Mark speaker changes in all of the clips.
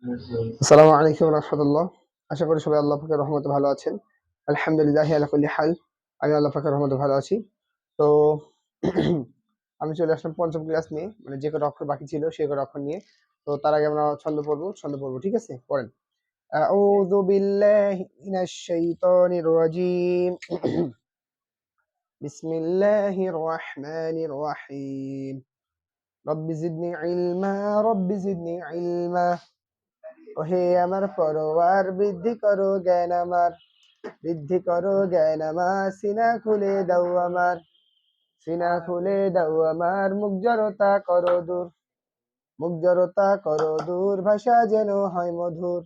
Speaker 1: আসসালামু আলাইকুম রাহমাতুল্লাহ। আশা করি সবাই আল্লাহ পাকের রহমতে ভালো আছেন। আলহামদুলিল্লাহি আলা কুল্লি হাল। আমি আল্লাহ পাকের রহমতে ভালো আছি। তো আমি চলে আসলাম পঞ্চম ক্লাস নিয়ে, মানে যে কটা অক্ষর বাকি ছিল সেই কটা অক্ষর নিয়ে। তো তার আগে আমরা ছন্দ পড়বো, ঠিক আছে? পড়েন। আউযু বিল্লাহি মিনাশ শাইতানির রাজীম। বিসমিল্লাহির রহমানির রহিম। রব্বি জিদনি ইলমা, রব্বি জিদনি ইলমা। ওহে আমার পরওয়ার, বৃদ্ধি করো জ্ঞান আমার, বৃদ্ধি করো জ্ঞান আমার। সিনা খুলে দাও আমার, সিনা খুলে দাও আমার। মুখ জড়তা করো দূর, মুখ জড়তা করো দূর। ভাষা যেন হয় মধুর,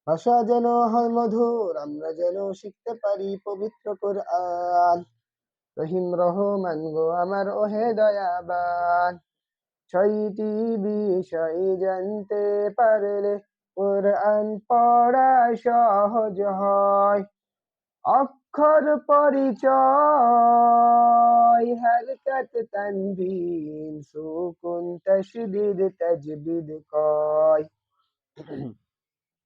Speaker 1: ভাষা যেন হয় মধুর। আমরা যেন শিখতে পারি পবিত্র কোরআন। রহিম রহমান গো আমার, ওহে দয়াবান। ছয়টি বিষয় জানতে পারলে কোরআন পড়া সহজ হয়। অক্ষর পরিচয়, হরকত তানবিন, সুকুন তাশদীদ তাজবিদ কয়।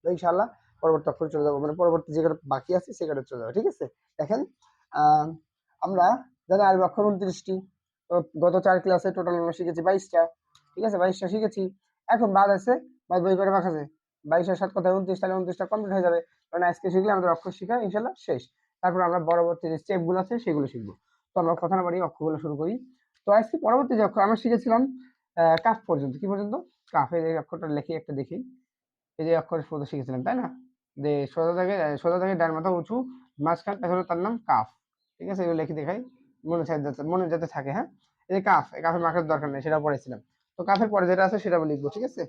Speaker 1: তো ইনশাআল্লাহ পরবর্তী অক্ষরে চলে যাবো, মানে পরবর্তী যেগুলো বাকি আছে সেগুলো চলে যাবো, ঠিক আছে? দেখেন, আহ, আমরা জানি আরবি অক্ষর 29টি। তো গত 4 ক্লাসে টোটাল আমরা শিখেছি 22টা, ঠিক আছে? 22টা শিখেছি। এখন বাদ আছে, বাদ বই করে রাখা যায়। 22 এর 7 কথা 29, তাহলে 29টা কমপ্লিট হয়ে যাবে। কারণ আজকে শিখলে আমাদের অক্ষর শিখা ইনশাআল্লাহ শেষ। তারপর আমরা পরবর্তী যে স্টেপ গুলো আছে সেগুলো শিখবো। তো আমরা কথা না বাড়িয়ে অক্ষরগুলো শুরু করি। তো আজকে পরবর্তী যে অক্ষর আমরা শিখেছিলাম, কাফ পর্যন্ত। কি পর্যন্ত? কাফের এই অক্ষরটা লিখে একটা দেখি। এই যে অক্ষর শুরু শিখেছিলাম, তাই না? যে সোজা থেকে ডান মাথা উঁচু, মাঝখান পেছনে, তার নাম কাফ। ঠিক আছে? এগুলো লিখে দেখাই, মনে যাতে থাকে। হ্যাঁ, এই যে কাফ, এই কাফের মার্কের দরকার নেই, সেটা পড়েছিলাম। তো কাফের পরে যেটা আছে সেটা আমি লিখবো, ঠিক আছে?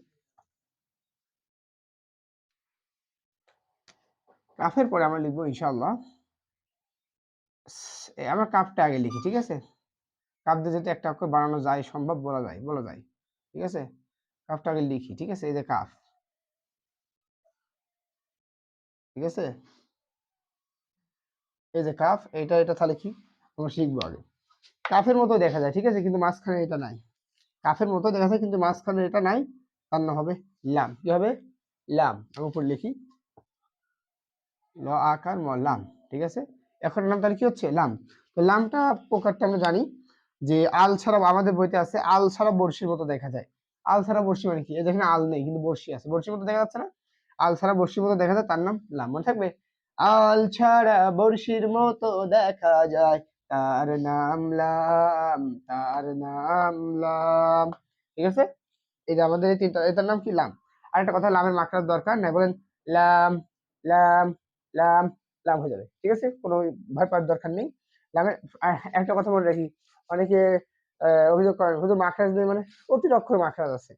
Speaker 1: কাফের পরে আমরা লিখবো ইনশাআল্লাহ, আমরা কাফটা আগে লিখি, ঠিক আছে? কাফ দিয়ে যদি একটা অক্ষর বানানো যায়, সম্ভব, বলা যায়, ঠিক আছে? কাফটা আগে লিখি, ঠিক আছে? এই যে কাফ, ঠিক আছে? এই যে কাফ, এটা তাহলে কি আমরা শিখবো আগে। কাফের মতো দেখা যায়, ঠিক আছে? কিন্তু মাঝখানে এটা নাই। কাফের মতো দেখা যায় কিন্তু মাঝখানে এটা নাই। তার নাম হবে লাম। কি হবে? লাম। আমি উপর লিখি, ল আকার ম, লাম, ঠিক আছে? এখন নাম তাহলে কি হচ্ছে? লাম। তো লামটা প্রকারটা আমরা জানি যে আল ছাড়া, আমাদের বইতে আছে আল ছাড়া বর্ষির মতো দেখা যায়। আল ছাড়া বর্ষি মানে কি? এই যেখানে আল নেই কিন্তু বর্ষি আছে, বর্ষির মতো দেখা যাচ্ছে না? আল ছাড়া বর্ষির মতো দেখা যায়, তার নাম লাম। মনে থাকবে? আল ছাড়া বর্ষির মতো দেখা যায়, তার নাম লাম, তার নাম লাম। ঠিক আছে? এই যে আমাদের এই তিনটা, এটার নাম কি? লাম। আর একটা কথা, লামের মাত্রার দরকার নাই, বলেন লাম, লাম, লাম, লাম হয়ে যাবে, ঠিক আছে? কোনো ভয় পাওয়ার দরকার নেই লামের। একটা কথা মনে রাখি, অনেকে অভিযোগ করেন হুজুর মাখরাজ নেই, মানে প্রতিটা অক্ষরে মাখরাজ আছে।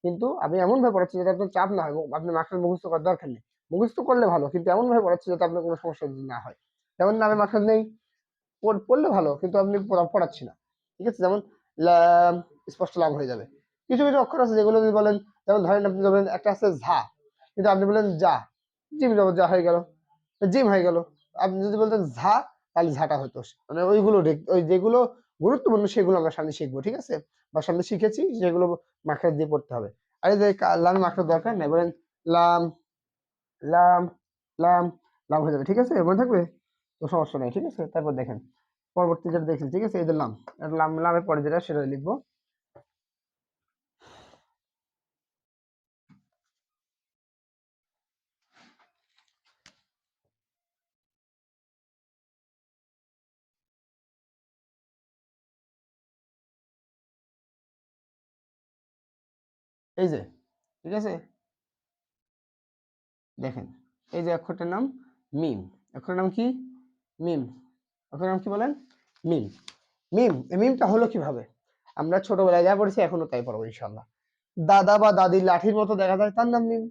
Speaker 1: কিন্তু আমি এমন ভাবে পড়াচ্ছি যাতে আপনার চাপ না হয়, আপনি মাখরাজ মুখস্থ করার দরকার নেই। মুখস্থ করলে ভালো, কিন্তু এমন ভাবে পড়াচ্ছি যাতে আপনার কোনো সমস্যা না হয়। যেমন নামে মাখরাজ নেই, পড়লে ভালো, কিন্তু আপনি পড়াচ্ছি না, ঠিক আছে? যেমন লাম, স্পষ্ট লাম হয়ে যাবে। কিছু কিছু অক্ষর আছে যেগুলো যদি বলেন, যেমন ধরেন আপনি বলেন একটা আছে ঝা, কিন্তু আপনি বলেন যা, জিম যাব, যা হয়ে গেল, জিম হয়ে গেল। আপনি যদি বলতেন ঝা, তাহলে ঝাটা হতো। মানে ওইগুলো ওই যেগুলো গুরুত্বপূর্ণ সেগুলো আমরা সামনে শিখবো, ঠিক আছে? বা সামনে শিখেছি সেগুলো মাখরাজ দিয়ে পড়তে হবে। আর এই যে লাম মাখরাজ দরকার নাই, বলেন লাম, লাম, লাম, লাম হয়ে যাবে, ঠিক আছে? মনে থাকবে, তো সমস্যা নাই, ঠিক আছে? তারপর দেখেন পরবর্তী যেটা দেখছি, ঠিক আছে? এই যে লাম, লাম, লামের পরে যেটা সেটা লিখবো। এই যে, ঠিক আছে? দেখেন, এই যে অক্ষরটার নাম মিম। অক্ষরের নাম কি? মিম। অক্ষরের নাম কি বলেন? মিম। মিম, এই মিমটা হলো কিভাবে? আমরা ছোটবেলায় যা পড়েছি এখনো তাই পড়বো ইনশাআল্লাহ। দাদা বা দাদির লাঠির মতো দেখা যায়, তার নাম মিম।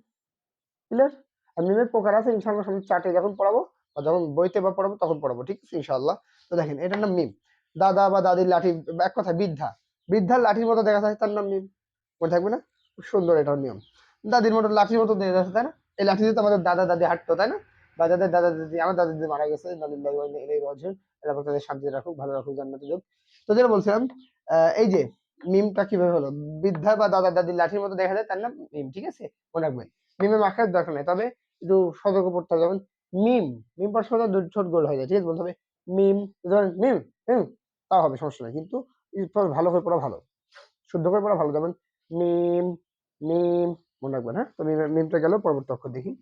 Speaker 1: ক্লিয়ার? আর মিমের প্রকার আছে ইনশাআল্লাহ, সামনে চার্টে যখন পড়াবো বা যখন বইতে বা পড়াবো তখন পড়াবো, ঠিক আছে ইনশাআল্লাহ। তো দেখেন, এটার নাম মিম। দাদা বা দাদির লাঠি, এক কথা বৃদ্ধা, বৃদ্ধার লাঠির মতো দেখা যায়, তার নাম মিম। মনে থাকবে না? খুব সুন্দর এটার নিয়ম। দাদির মতো লাঠির মতো দেখা যাচ্ছে, তাই না? এই লাঠি দিয়ে তো আমাদের দাদা দাদি হাঁটতো, তাই না? বা যাদের দাদা দাদি, আমার দাদা দিদি মারা গেছে, নালিল্লাহি ওয়া ইন্না ইলাইহি রাজিউন, আল্লাহ পাক তাদের শান্তিতে রাখুক, ভালো রাখুক, জান্নাতে যাক। তো যেটা বলছিলাম, এই যে মিমটা কিভাবে হলো? বৃদ্ধা বা দাদা দাদির লাঠির মতো দেখা যায়, তার নাম মিম, ঠিক আছে? মনে রাখবেন। মিমের মাখার দরকার নেই, তবে একটু সতর্ক পড়তে হবে। যেমন মিম, মিম পড়ার সময় দুই ছোট গোল হয়ে যায়, ঠিক আছে? বলতে হবে মিম, ধরেন মিম মিম, তাও হবে, সমস্যা নেই, কিন্তু ভালো করে পড়া ভালো, শুদ্ধ করে পড়া ভালো। যেমন মিম মিম, মনে রাখবেন। হ্যাঁ, তো মিমটা গেল, পরবর্তী অক্ষর দেখি।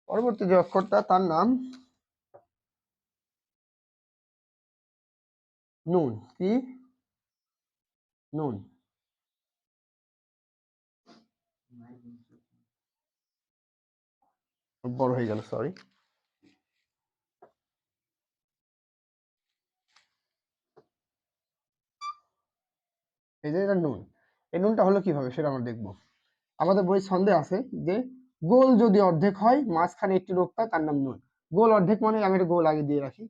Speaker 1: পরবর্তী যে অক্ষরটা তার নাম নুন। কি? নুন। বড় হয়ে গেল, সরি। এই যে এটা নুন, এই নুনটা হলো কিভাবে সেটা আমরা দেখবো। আমাদের বই ছন্দে আছে যে গোল যদি অর্ধেক হয়, মাঝখানে একটি নোক্তা, তার নাম নুন। গোল অর্ধেক মানে, আমি একটা গোল আগে দিয়ে রাখি,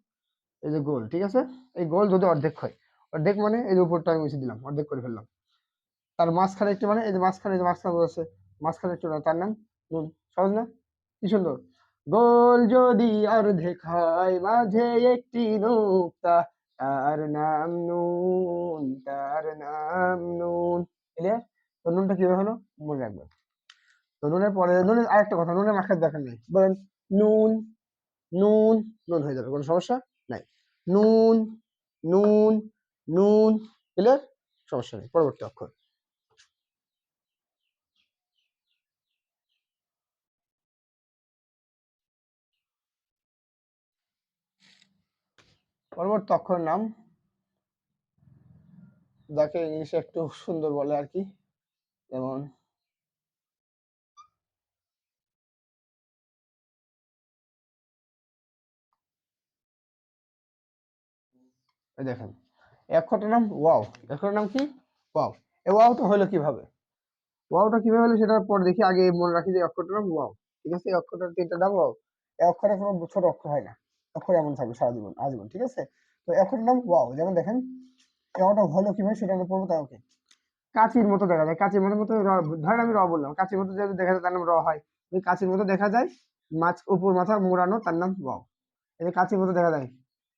Speaker 1: এই যে গোল, ঠিক আছে? এই গোল যদি অর্ধেক হয়, অর্ধেক মানে এই যে উপরটা আমি মুছে দিলাম, অর্ধেক করে ফেললাম। তার মাঝখানে একটি মানে, এই যে মাঝখানে, এই যে মাঝখানে আছে, মাঝখানে একটু না, তার নাম নুন। সহজ না? কি সুন্দর! গোল যদি অর্ধেক হয়, মাঝে একটি নোক্তা, তার নাম নুন, তার নাম নুন। ক্লিয়ার? তো নুনটা কিভাবে হলো মনে রাখবেন। তো নুনের পরে, নুনের আরেকটা কথা, নুনের মাখার দরকার নেই, বলেন নুন নুন, নুন হয়ে যাবে, কোনো সমস্যা নাই। নুন নুন নুন। ক্লিয়ার? সমস্যা নেই। পরবর্তী অক্ষর। পরবর্তী অক্ষরের নাম, যাকে ইংলিশে একটু সুন্দর বলে আর কি, যেমন এই দেখেন, এই অক্ষরটার নাম ওয়াও। অক্ষরের নাম কি? ওয়াও। এই ওয়াওটা হলো কিভাবে? ওয়াওটা কিভাবে হলো সেটা পরে দেখি, আগে মনে রাখি যে অক্ষরটার নাম ওয়াও। ঠিক আছে? এই অক্ষরটার তিনটা নাম ওয়াও। এই অক্ষরে কোনো ছোট অক্ষর হয় না, অক্ষর এমন থাকবে সারা জীবন, আজীবন। ঠিক আছে? তো অক্ষরের নাম ওয়াও। যেমন দেখেন, এই ওয়াওটা হলো কিভাবে সেটা আমরা পড়বো, তাই ওকে। কাঁচির মতো দেখা যায়, কাঁচির মতো মতো ধরেন আমি র বললাম, কাঁচির মতো যদি দেখা যায় তার নাম র হয়। ওই কাঁচির মতো দেখা যায়, মাছ উপর মাথা মোড়ানো, তার নাম ওয়াও। এই যে কাঁচির মতো দেখা যায়,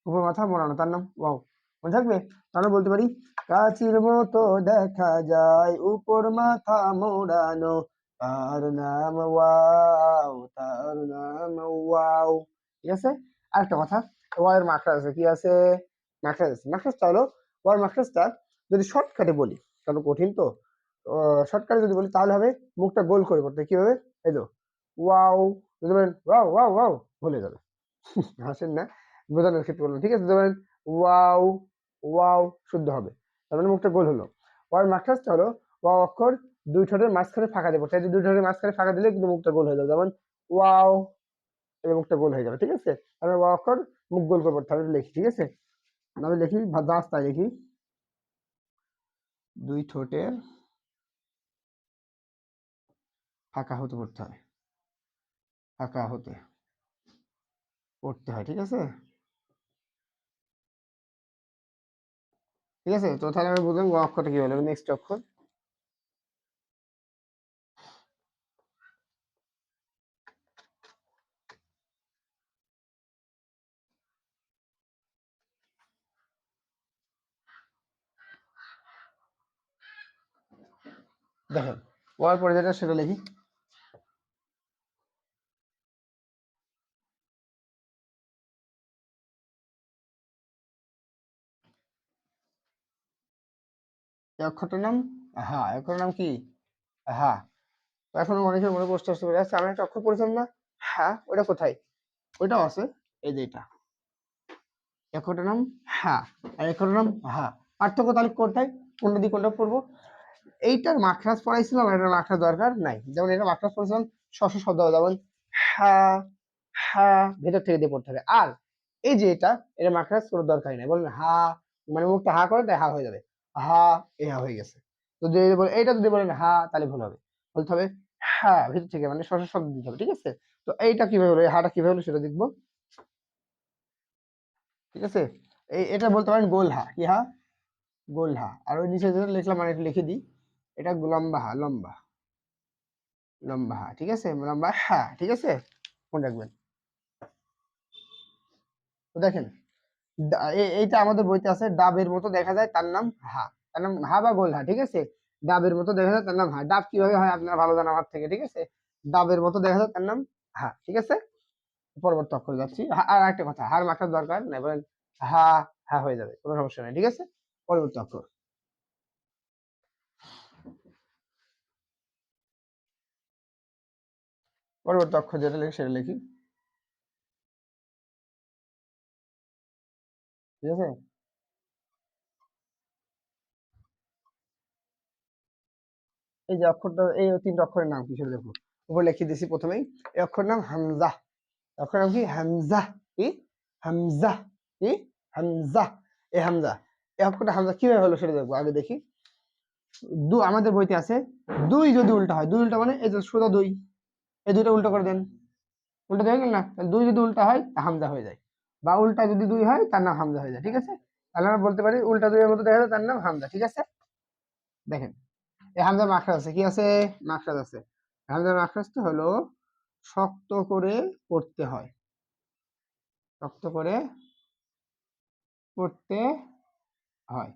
Speaker 1: উপর মাথা মোড়ানো, তার নাম ওয়াও। মনে থাকবে? তাহলে বলতে পারি কাঁচির মতো দেখা যায়, উপর মাথা মোড়ানো, তার নাম ওয়াও, তার নাম ওয়াও। ঠিক আছে? আরেকটা কথা, ওয়াও এর মাখরাজ আছে, কি আছে? মাখরাজ আছে। মাখরাজটা হলো, ওয়াও মাখরাজটা যদি শর্টকাটে বলি, কারণ কঠিন তো, শর্টকাটে যদি বলি তাহলে হবে মুখটা গোল করে করতে। কি হবে? এই তো ওয়াও, যদি বলেন ওয়াও ওয়াও ওয়াও, ভুলে যাবে। হাসেন না, বোঝানোর ক্ষেত্রে বললাম। ঠিক আছে? ধরেন ওয়াও ওয়াও, শুদ্ধ হবে, তার মানে মুখটা গোল হলো। ওয়াও মাখরাজটা হলো, ওয়াও অক্ষর দুই ঠোঁটের মাঝখানে ফাঁকা দেবো, তাই দুই ঠোঁটের মাঝখানে ফাঁকা দিলে কিন্তু মুখটা গোল হয়ে যাবে। যেমন ওয়াও, এই মুখটা গোল হয়ে যাবে। ঠিক আছে? তাহলে ওয়াও অক্ষর মুখ গোল করে পড়তে হবে, লিখি। ঠিক আছে? আমি লিখি, রাস্তায় লিখি, দুই ঠোঁটের ফাঁকা হতে পড়তে হয়, ফাঁকা হতে পড়তে হয়। ঠিক আছে? ঠিক আছে, তো তাহলে আমি বুঝলাম গ অক্ষরটা কি হলো। নেক্সট অক্ষর দেখেন, ওয়ার পরে যেটা সেটা লিখি। এই অক্ষরটার নাম হা। অক্ষরের নাম কি? হা। এখন অনেকের মনে প্রশ্ন আসতে পারে, আচ্ছা আমি একটা অক্ষর পড়েছিলাম না, হ্যাঁ, ওটা কোথায়? ওইটাও আছে, এই যে এটা। এই অক্ষরটার নাম হ্যাঁ, আর এই অক্ষরটার নাম হা। পার্থক্য তাহলে কোনটায়, কোনটা দিয়ে কোনটা পড়বো? এইটার মাখরাজ পড়াইছিলাম, আর এটার মাখরাজ দরকার নাই। যেমন এটা মাখরাজ পড়েছিলাম, শব্দ হবে, যেমন হ্যাঁ হ্যাঁ, ভেতর থেকে দিয়ে পড়তে হবে। আর এই যে এটা মাখরাজ কোনো দরকারই নাই, বলবেন হা, মানে মুখটা হা করে তাই হা হয়ে যাবে, হা, এ হা হয়ে গেছে। তো যদি এইটা যদি বলেন হা, তাহলে ভুল হবে, বলতে হবে হ্যাঁ, ভিতর থেকে, মানে শব্দ দিতে হবে। ঠিক আছে? তো এইটা কিভাবে হলো, এই হাটা কিভাবে হলো সেটা দেখবো। ঠিক আছে? এটা বলতে পারেন গোল হা। কি হা? গোল হা। আর ওই নিচে যেটা লিখলাম, মানে একটু লিখে দিই, এটা লম্বা হা, লম্বা, লম্বা হা। ঠিক আছে? লম্বা হা। ঠিক আছে? মনে রাখবেন। তো দেখেন, এইটা আমাদের বইতে আছে, ডাবের মতো দেখা যায়, তার নাম হা। তার নাম হা বা গোল হা, ঠিক আছে। ডাবের মতো দেখা যায় তার নাম হা। ডাব কিভাবে হয় আপনারা ভালো জানেন আমার থেকে, ঠিক আছে। ডাবের মতো দেখা যায় তার নাম হা, ঠিক আছে। পরবর্তী অক্ষরে যাচ্ছি। আর একটা কথা, হার মাখার দরকার নাই, বলেন হা, হা হয়ে যাবে, কোনো সমস্যা নেই, ঠিক আছে। পরবর্তী অক্ষর, পরবর্তী অক্ষর যেটা লিখি সেটা লিখি, ঠিক আছে। এই যে অক্ষরটা, এই তিনটা অক্ষরের নাম কি সেটা দেখো, উপরে লিখে দিয়েছি প্রথমেই। এই অক্ষর নাম হামজা। অক্ষর নাম কি? হামজা। কি? হামজা। কি? হামজা। এই হামজা, এই অক্ষরটা হামজা কিভাবে হলো সেটা দেখবো, আগে দেখি। আমাদের বইতে আছে দুই যদি উল্টা হয়, দুই উল্টা মানে এই যে সোজা দুই, এই দুইটা উল্টো করে দেন, উল্টা হয়ে গেল না? তাহলে দুই যদি উল্টা হয় তা হামজা হয়ে যায়, বা উল্টা যদি দুই হয় তার নাম হামজা হয়ে যায়, ঠিক আছে। তাহলে আমরা বলতে পারি উল্টা দুইয়ের মতো দেখা যায় তার নাম হামজা, ঠিক আছে। দেখেন, এই হামজার মাখরাজ আছে, কি আছে? মাখরাজ আছে। হামজার মাখরাজটা হলো শক্ত করে পড়তে হয়, শক্ত করে পড়তে হয়,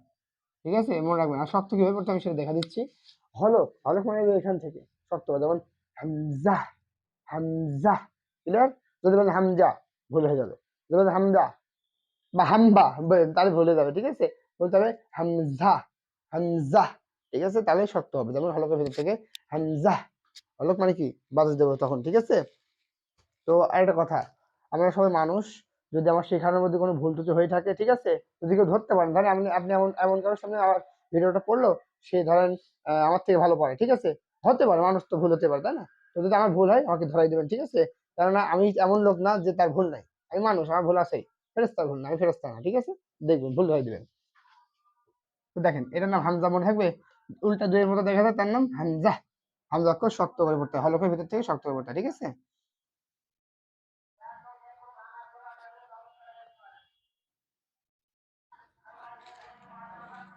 Speaker 1: ঠিক আছে, মনে রাখবেন। আর শক্ত কিভাবে পড়তে আমি সেটা দেখা দিচ্ছি। হলো, হলফ মানে এখান থেকে শক্ত হবে, যেমন হামজা, হামজা, ক্লিয়ার। যদি বলেন হামজা, ভুল হয়ে যাবে। যদি বলেন হামজা বা হাম্বা বলেন তাহলে ভুলে যাবে, ঠিক আছে। বলতে হবে হামজা, হামজা, ঠিক আছে, তাহলে শক্ত হবে। যেমন হলকের ভিতর থেকে হামজা, হলক মানে কি? বাতাস দেবো তখন, ঠিক আছে। তো আরেকটা কথা, আমরা সবাই মানুষ, যদি আমার শেখানোর মধ্যে কোনো ভুল ত্রুটি হয়ে থাকে, ঠিক আছে, যদি কেউ ধরতে পারেন, ধরেন আপনি এমন এমন কারোর সামনে আমার ভিডিওটা পড়লো, সে ধরেন আমার থেকে ভালো পারে, ঠিক আছে, হতে পারে, মানুষ তো ভুল হতে পারে, তাই না? তো যদি আমার ভুল হয় আমাকে ধরাই দেবেন, ঠিক আছে। কেননা আমি এমন লোক না যে তার ভুল নাই, আমি মানুষ, আমার ভুল আছেই। ফেরেস্তার ভুল না, আমি ফেরেস্তা না, ঠিক আছে। দেখবেন ভুল ধরাই দিবেন। তো দেখেন, এটার নাম হামজা, মনে থাকবে। উল্টা দুইয়ের মতো দেখা যায় তার নাম হামজা। হামজা অক্ষর শক্ত করে পড়তে হয়, হলকের ভিতর থেকে শক্ত করে পড়তে হয়, ঠিক আছে।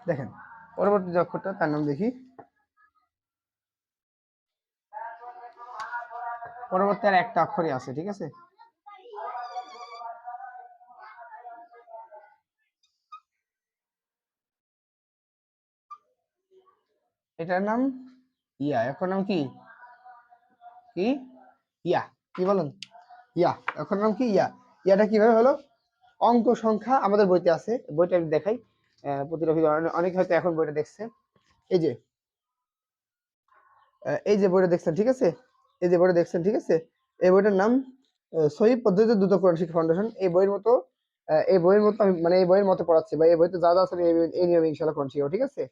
Speaker 1: দেখেন, পরবর্তী যে অক্ষরটা তার নাম দেখি। পরবর্তী আর একটা অক্ষরই আছে, ঠিক আছে। এটার নাম ইয়া। এখন নাম কি? কি? ইয়া। কি বলেন? ইয়া। এখন নাম কি? ইয়া। ইয়াটা কিভাবে হলো? অঙ্ক সংখ্যা আমাদের বইতে আছে, বইটা আমি দেখাই। প্রতিটা ভিডিও অনেক হয়তো এখন বইটা দেখছে। এই যে এই যে বইটা দেখছেন, ঠিক আছে, এই যে বইটা দেখছেন, ঠিক আছে। এই বইটার নাম সহিহ পদ্ধতিতে দ্রুত কোরআন শিক্ষা ফাউন্ডেশন। এই বইয়ের মতো এই বইয়ের মতো আমি মানে এই বইয়ের মতো পড়াচ্ছি, বা এই বইতে যা যা আছে আমি এই নিয়মে ইনশাআল্লাহ কোরআন শিখাবো, ঠিক আছে।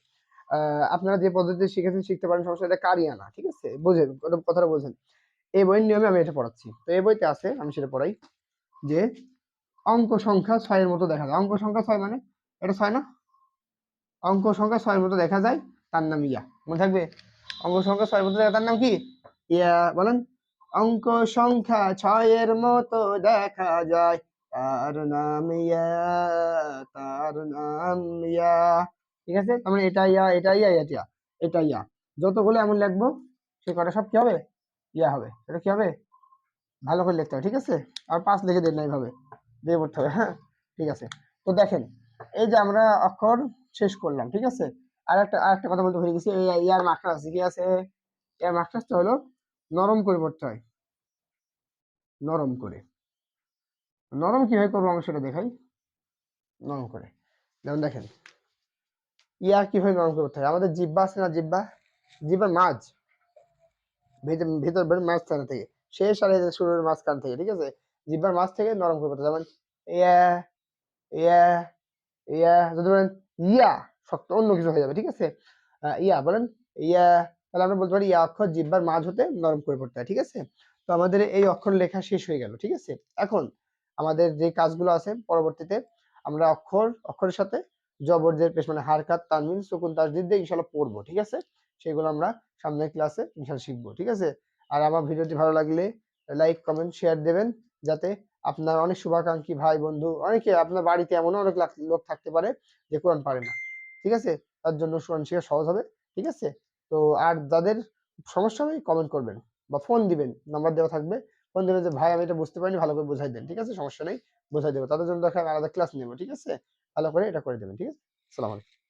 Speaker 1: আপনারা যে পদ্ধতিতে শিখেছেন শিখতে পারেন, সমস্যা, এটা কারিয়ানা, ঠিক আছে, বুঝেন কথাটা, বোঝেন। এই বইয়ের নিয়মে আমি এটা পড়াচ্ছি। তো এই বইতে আছে, আমি সেটা পড়াই, যে অঙ্ক সংখ্যা 6 এর মতো দেখা যায়। অঙ্ক সংখ্যা 6 মানে এটা 6 না? অঙ্ক সংখ্যা 6 এর মতো দেখা যায় তার নাম ইয়া, মনে থাকবে। অঙ্ক সংখ্যা 6 এর মতো দেখা তার নাম কি? ইয়া। বলেন, অঙ্ক সংখ্যা 6 এর মতো দেখা যায় তার নাম ইয়া, তার নাম ইয়া, ঠিক আছে। তার মানে এটা ইয়া, এটা ইয়া, এটা এটা ইয়া, যতগুলো এমন লিখবো সে কটা সব কি হবে? ইয়া হবে। এটা কি হবে? ভালো করে লিখতে হবে, ঠিক আছে। আর 5 লিখে দেন না, এইভাবে দিয়ে পড়তে হবে, হ্যাঁ, ঠিক আছে। তো দেখেন, এই যে আমরা অক্ষর শেষ করলাম, ঠিক আছে। আর একটা কথা বলতে ভুলে গেছি, এই ইয়ার মাখরাজ আছে, কি আছে? ইয়ার মাখরাজটা হলো নরম করে পড়তে হয়, নরম করে। নরম কিভাবে করবো আমি সেটা দেখাই, নরম করে। যেমন দেখেন, ইয়া কিভাবে নরম করে পড়তে হয়। আমাদের জিহ্বা আছে না, জিহ্বা, জিহ্বার মাঝ, ভিতর বের মাঝখান থেকে, শেষ আর এই যে শুরুর মাঝখান থেকে, ঠিক আছে, জিহ্বার মাঝ থেকে নরম করে পড়তে হয়। যেমন ইয়া, ইয়া, ইয়া। যদি বলেন ইয়া, শক্ত অন্য কিছু হয়ে যাবে, ঠিক আছে। ইয়া বলেন, ইয়া। তাহলে আমরা বলতে পারি ইয়া অক্ষর জিহ্বার মাঝ হতে নরম করে পড়তে হয়, ঠিক আছে। তো আমাদের এই অক্ষর লেখা শেষ হয়ে গেল, ঠিক আছে। এখন আমাদের যে কাজগুলো আছে, পরবর্তীতে আমরা অক্ষরের সাথে জবর জের পেশ মানে হারকাত, তানবিন, সুকুন, তাসদীদ দিয়ে ইনশাআল্লাহ পড়বো, ঠিক আছে। সেগুলো আমরা সামনের ক্লাসে ইনশাআল্লাহ শিখবো, ঠিক আছে। আর আমার ভিডিওটি ভালো লাগলে লাইক, কমেন্ট, শেয়ার দেবেন, যাতে আপনার অনেক শুভাকাঙ্ক্ষী ভাই বন্ধু, অনেকে আপনার বাড়িতে এমন অনেক লোক থাকতে পারে যে কোরআন পারে না, ঠিক আছে, তার জন্য কোরআন শেখা সহজ হবে, ঠিক আছে। তো আর যাদের সমস্যা হবে কমেন্ট করবেন বা ফোন দিবেন, নাম্বার দেওয়া থাকবে, ফোন দিবেন যে ভাই আমি এটা বুঝতে পারিনি, ভালো করে বোঝাই দেন, ঠিক আছে, সমস্যা নেই, বোঝাই দেবো। তাদের জন্য দেখা আলাদা ক্লাস নেবো, ঠিক আছে। ভালো করে এটা করে দেবেন, ঠিক আছে। আসসালামু আলাইকুম।